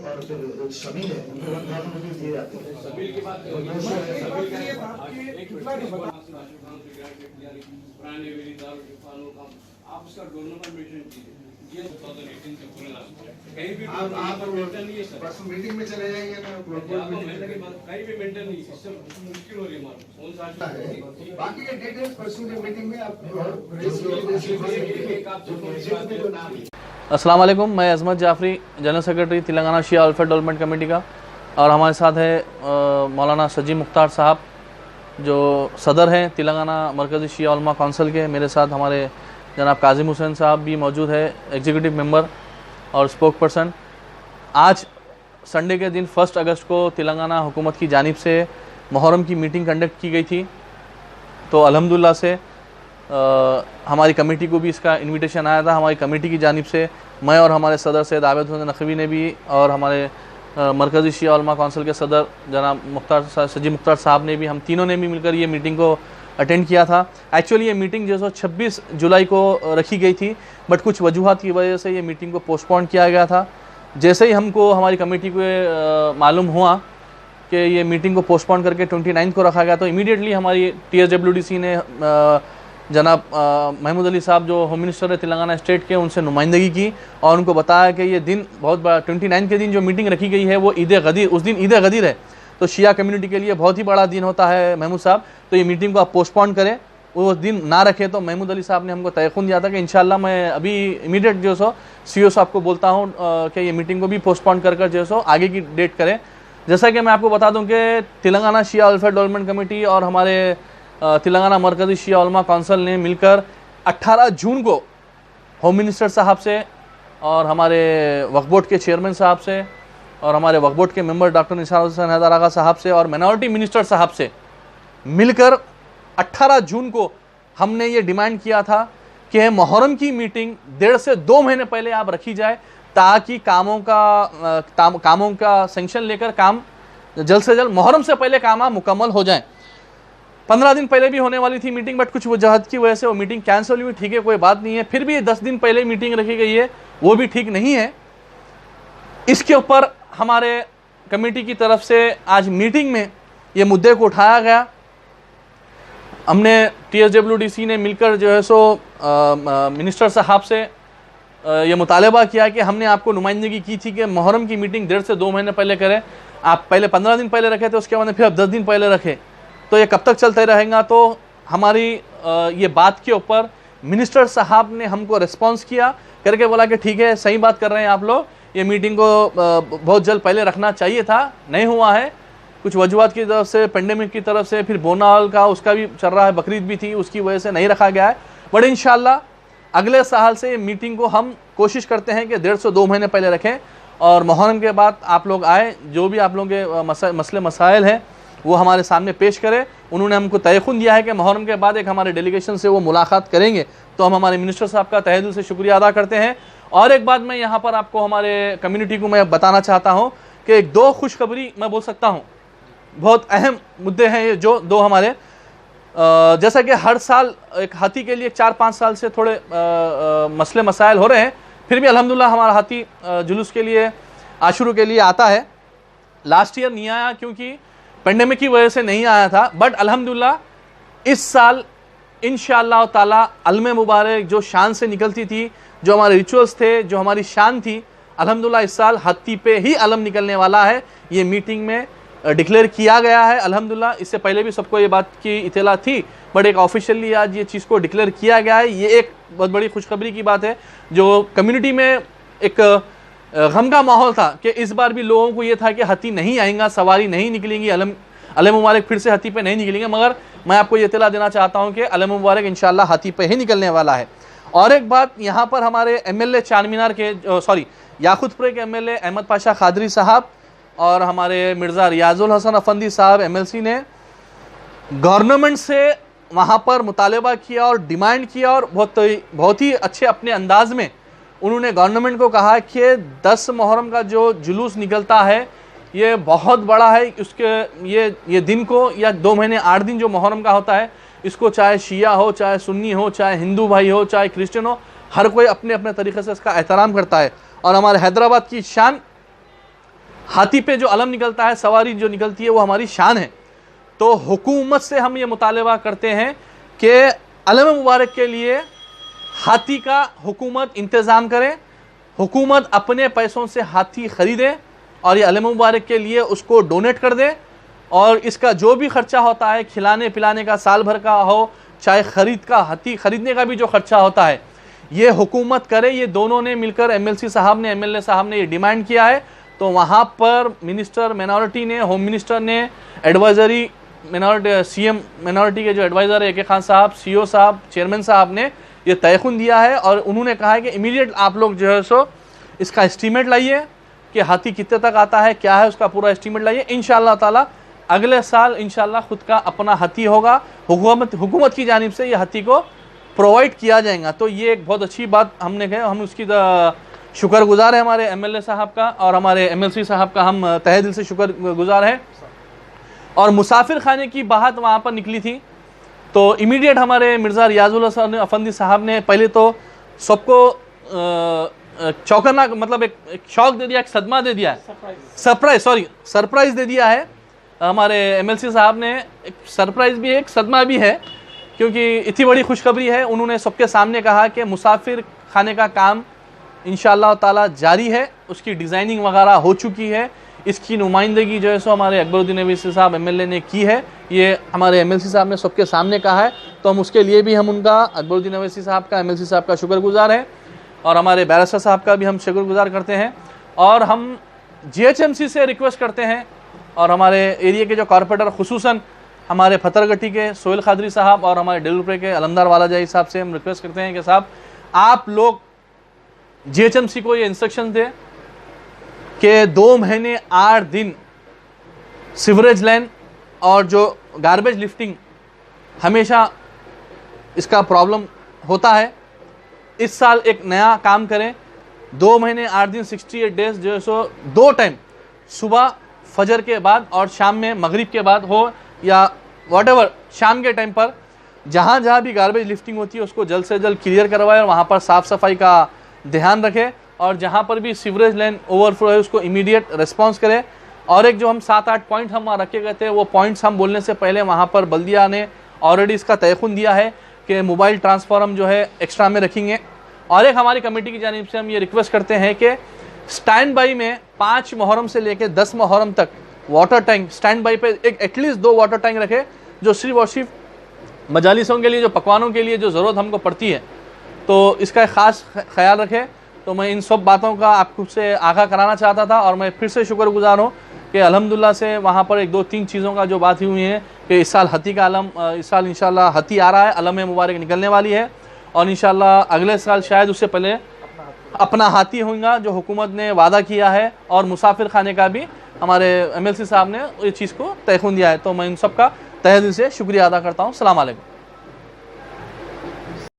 और फिर शमील है उनको नॉमिनेशन दिए जाते हैं। शमील की बात आप उसका डोर नंबर मेंशन कीजिए। ये 2018 से पूरे लास्ट कहीं भी आप मेंटेन नहीं है सर, बस मीटिंग में चले जाएंगे ना, कहीं भी मेंटेन नहीं, सिस्टम मुश्किल हो रही है हमारा। कौन सा बाकी के डिटेल्स परसों की मीटिंग में आप अस्सलाम वालेकुम, मैं अजमत जाफरी, जनरल सेक्रेटरी तेलंगाना शिया वेलफेयर डेवलपमेंट कमेटी का, और हमारे साथ है मौलाना सजी मुख्तार साहब जो सदर हैं तेलंगाना मरकज़ी शिया उलमा काउंसिल के। मेरे साथ हमारे जनाब काजिम हुसैन साहब भी मौजूद है, एग्जीक्यूटिव मेंबर और स्पोक पर्सन। आज संडे के दिन 1 अगस्त को तेलंगाना हुकूमत की जानिब से मुहर्रम की मीटिंग कंडक्ट की गई थी, तो अल्हम्दुलिल्लाह से हमारी कमेटी को भी इसका इनविटेशन आया था। हमारी कमेटी की जानिब से मैं और हमारे सदर सैयद आबिद हुसैन नकवी ने भी, और हमारे मरकज़ी शिया उलमा काउंसिल के सदर जनाब सजी मुख्तार साहब ने भी, हम तीनों ने भी मिलकर ये मीटिंग को अटेंड किया था। एक्चुअली ये मीटिंग जो 26 जुलाई को रखी गई थी, बट कुछ वजूहात की वजह से ये मीटिंग को पोस्टपोन किया गया था। जैसे ही हमको हमारी कमेटी को मालूम हुआ कि ये मीटिंग को पोस्टपोन करके 29 को रखा गया, तो इमीडिएटली हमारी TSWDC ने जनाब महमूद अली साहब जो होम मिनिस्टर है तेलंगाना स्टेट के, उनसे नुमाइंदगी की और उनको बताया कि ये दिन बहुत बड़ा 29 के दिन जो मीटिंग रखी गई है वो ईद गदीर, उस दिन ईद गदीर है, तो शिया कम्युनिटी के लिए बहुत ही बड़ा दिन होता है महमूद साहब, तो ये मीटिंग को आप पोस्टपोन करें, वो दिन ना रखें। तो महमूद अली साहब ने हमको तयक़ुन दिया था कि इंशाल्लाह मैं अभी इमीडिएट जो सो CEO साहब को बोलता हूँ कि ये मीटिंग को भी पोस्टपोन कर जो सो आगे की डेट करें। जैसा कि मैं आपको बता दूं कि तेलंगाना शिया वेलफेयर डेवलपमेंट कमेटी और हमारे तेलंगाना मरकज़ी शिया उलमा काउंसिल ने मिलकर 18 जून को होम मिनिस्टर साहब से और हमारे वक्फ बोर्ड के चेयरमैन साहब से और हमारे वक्फ बोर्ड के मेंबर डॉक्टर निसार हुसैन हैदर आगा साहब से और माइनॉरिटी मिनिस्टर साहब से मिलकर 18 जून को हमने ये डिमांड किया था कि मुहर्रम की मीटिंग 1.5 से 2 महीने पहले आप रखी जाए, ताकि कामों का सेंक्शन लेकर काम जल्द से जल्द मुहर्रम से पहले काम मुकम्मल हो जाएं। 15 दिन पहले भी होने वाली थी मीटिंग, बट कुछ वजहत की वजह से वो मीटिंग कैंसिल हुई। ठीक है, कोई बात नहीं है, फिर भी 10 दिन पहले मीटिंग रखी गई है, वो भी ठीक नहीं है। इसके ऊपर हमारे कमेटी की तरफ से आज मीटिंग में ये मुद्दे को उठाया गया। हमने TSWDC ने मिलकर जो है सो मिनिस्टर साहब से ये मुतालबा किया कि हमने आपको नुमाइंदगी की थी कि मुहर्रम की मीटिंग 1.5 से 2 महीने पहले करें। आप पहले 15 दिन पहले रखे थे, उसके बाद फिर अब 10 दिन पहले रखे, तो ये कब तक चलते रहेगा। तो हमारी ये बात के ऊपर मिनिस्टर साहब ने हमको रिस्पॉन्स किया करके बोला कि ठीक है, सही बात कर रहे हैं आप लोग, ये मीटिंग को बहुत जल्द पहले रखना चाहिए था, नहीं हुआ है, कुछ वजूहात की तरफ से, पेंडेमिक की तरफ से, फिर बोनाल का उसका भी चल रहा है, बकरीद भी थी, उसकी वजह से नहीं रखा गया है। बट इंशाल्लाह अगले साल से मीटिंग को हम कोशिश करते हैं कि 1.5 से 2 महीने पहले रखें और मुहर्रम के बाद आप लोग आए, जो भी आप लोगों के मसले मसाइल हैं वो हमारे सामने पेश करें। उन्होंने हमको तयक़ुन दिया है कि मुहर्रम के बाद एक हमारे डेलीगेशन से वो मुलाकात करेंगे, तो हम हमारे मिनिस्टर साहब का तहे दिल से शुक्रिया अदा करते हैं। और एक बात मैं यहाँ पर आपको, हमारे कम्युनिटी को मैं बताना चाहता हूँ कि 2 खुशखबरी मैं बोल सकता हूँ, बहुत अहम मुद्दे हैं ये जो 2 हमारे, जैसा कि हर साल एक हाथी के लिए 4-5 साल से थोड़े मसले मसाइल हो रहे हैं, फिर भी अल्हम्दुलिल्लाह हमारा हाथी जुलूस के लिए, आशुरू के लिए आता है। लास्ट ईयर नहीं आया क्योंकि पेंडेमिक की वजह से नहीं आया था, बट अल्हम्दुलिल्लाह इस साल इंशाअल्लाह ताला अलमे मुबारक जो शान से निकलती थी, जो हमारे रिचुअल्स थे, जो हमारी शान थी, अल्हम्दुलिल्लाह इस साल हाथी पे ही अलम निकलने वाला है। ये मीटिंग में डिक्लेयर किया गया है अल्हम्दुलिल्लाह। इससे पहले भी सबको ये बात की इत्तला थी, बट एक ऑफिशियली आज ये चीज़ को डिक्लेयर किया गया है। ये एक बहुत बड़ी खुशखबरी की बात है, जो कम्युनिटी में एक गम का माहौल था कि इस बार भी लोगों को ये था कि हाथी नहीं आएगा, सवारी नहीं निकलेंगी, अलम मुबारक फिर से हाथी पे नहीं निकलेंगे, मगर मैं आपको ये इत्तला देना चाहता हूँ कि अलम मुबारक इंशाअल्लाह हाथी पे ही निकलने वाला है। और एक बात, यहाँ पर हमारे MLA चारमीनार के याकुतपुरे के MLA अहमद पाशा खादरी साहब और हमारे मिर्ज़ा रियाजुल हसन अफंदी साहब MLC ने गवर्नमेंट से वहाँ पर मुतालबा किया और डिमांड किया, और बहुत ही अच्छे अपने अंदाज में उन्होंने गवर्नमेंट को कहा कि 10 मुहर्रम का जो जुलूस निकलता है ये बहुत बड़ा है, उसके ये दिन को, या 2 महीने 8 दिन जो मुहर्रम का होता है, इसको चाहे शिया हो, चाहे सुन्नी हो, चाहे हिंदू भाई हो, चाहे क्रिश्चियन हो, हर कोई अपने अपने तरीके से इसका एहतराम करता है। और हमारे हैदराबाद की शान हाथी पे जो अलम निकलता है, सवारी जो निकलती है, वो हमारी शान है। तो हुकूमत से हम ये मुतालबा करते हैं कि अलम मुबारक के लिए हाथी का हुकूमत इंतज़ाम करे, हुकूमत अपने पैसों से हाथी ख़रीदे और ये अलम मुबारक के लिए उसको डोनेट कर दे, और इसका जो भी ख़र्चा होता है, खिलाने पिलाने का साल भर का हो, चाहे हाथी ख़रीदने का भी जो ख़र्चा होता है, ये हुकूमत करे। ये दोनों ने मिलकर MLC साहब ने, MLA साहब ने ये डिमांड किया है। तो वहाँ पर मिनिस्टर मिनॉरिटी ने, होम मिनिस्टर ने, एडवाइज़री मिनॉरिटी, CM मिनॉरिटी के जो एडवाइज़र है AK खान साहब, CO साहब, चेयरमैन साहब ने ये तयख़ुन दिया है और उन्होंने कहा है कि इमीडिएट आप लोग जो है सो इसका एस्टीमेट लाइए कि हाथी कितने तक आता है, क्या है उसका पूरा एस्टीमेट लाइए। इंशाअल्लाह ताला अगले साल इंशाअल्लाह खुद का अपना हाथी होगा, हुकूमत की जानिब से ये हाथी को प्रोवाइड किया जाएगा। तो ये एक बहुत अच्छी बात हमने कहा, हम उसकी शुक्रगुजार है हमारे MLA साहब का और हमारे MLC साहब का, हम तहे दिल से शुक्रगुजार हैं। और मुसाफिर खाने की बात वहाँ पर निकली थी, तो इमीडिएट हमारे मिर्ज़ा रियाजुल हसन अफंदी साहब ने पहले तो सबको चौंकना, मतलब एक शौक दे दिया, एक सदमा दे दिया है, सरप्राइज़ दे दिया है। हमारे MLC साहब ने एक सरप्राइज़ भी है, एक सदमा भी है, क्योंकि इतनी बड़ी खुशखबरी है। उन्होंने सबके सामने कहा कि मुसाफिर खाने का काम इंशाअल्लाह ताला जारी है, उसकी डिज़ाइनिंग वगैरह हो चुकी है, इसकी नुमाइंदगी जो है सो हमारे अकबरुद्दीन अवैसी साहब MLA ने की है, ये हमारे MLC साहब ने सबके सामने कहा है। तो हम उसके लिए भी हम उनका, अकबरुद्दीन अवैसी साहब का, MLC साहब का शुक्रगुजार हैं और हमारे बैरिस्टर साहब का भी हम शुक्रगुजार करते हैं। और हम GHMC से रिक्वेस्ट करते हैं और हमारे एरिया के जो कॉर्पोरेटर, खुसूसन हमारे फतरगट्टी के सोहेल खादरी साहब और हमारे डेलुपरे के अलमदार वालाजाई साहब से हम रिक्वेस्ट करते हैं कि साहब आप लोग GHMC को ये इंस्ट्रक्शन दें कि 2 महीने 8 दिन सीवरेज लाइन और जो गार्बेज लिफ्टिंग हमेशा इसका प्रॉब्लम होता है, इस साल एक नया काम करें। 2 महीने 8 दिन 68 डेज जो है सो 2 टाइम, सुबह फजर के बाद और शाम में मगरिब के बाद हो या व्हाटएवर, शाम के टाइम पर जहाँ जहाँ भी गार्बेज लिफ्टिंग होती है उसको जल्द से जल्द क्लियर करवाए और वहाँ पर साफ़ सफाई का ध्यान रखें। और जहाँ पर भी सीवरेज लाइन ओवरफ्लो है उसको इमीडिएट रिस्पॉन्स करें। और एक जो हम 7-8 पॉइंट हम वहाँ रखे गए थे, वो पॉइंट्स हम बोलने से पहले वहाँ पर बल्दिया ने ऑलरेडी इसका तयख़ुन दिया है कि मोबाइल ट्रांसफार्मर जो है एक्स्ट्रा में रखेंगे। और एक हमारी कमेटी की जानिब से हम ये रिक्वेस्ट करते हैं कि स्टैंड बाई में 5 मुहर्रम से लेकर 10 मुहर्रम तक वाटर टैंक स्टैंड बाई पे एक एटलीस्ट 2 वाटर टैंक रखे, जो सिर्फ और सिर्फ मजालिसों के लिए, जो पकवानों के लिए जो ज़रूरत हमको पड़ती है, तो इसका ख़ास ख्याल रखें। तो मैं इन सब बातों का आपको से आगाह कराना चाहता था और मैं फिर से शुक्रगुजार हूँ कि अल्हम्दुलिल्लाह से वहाँ पर 1-2-3 चीज़ों का जो बात हुई है कि इस साल हाथी का अलम, इस साल इंशाल्लाह हाथी आ रहा है, अलम मुबारक निकलने वाली है और इंशाल्लाह अगले साल शायद उससे पहले अपना हाथी होगा जो हुकूमत ने वादा किया है। और मुसाफिर खाने का भी हमारे MLC साहब ने ये चीज़ को तयख़ुन दिया है। तो मैं इन सब का तहे दिल से शुक्रिया अदा करता हूँ। अस्सलाम वालेकुम।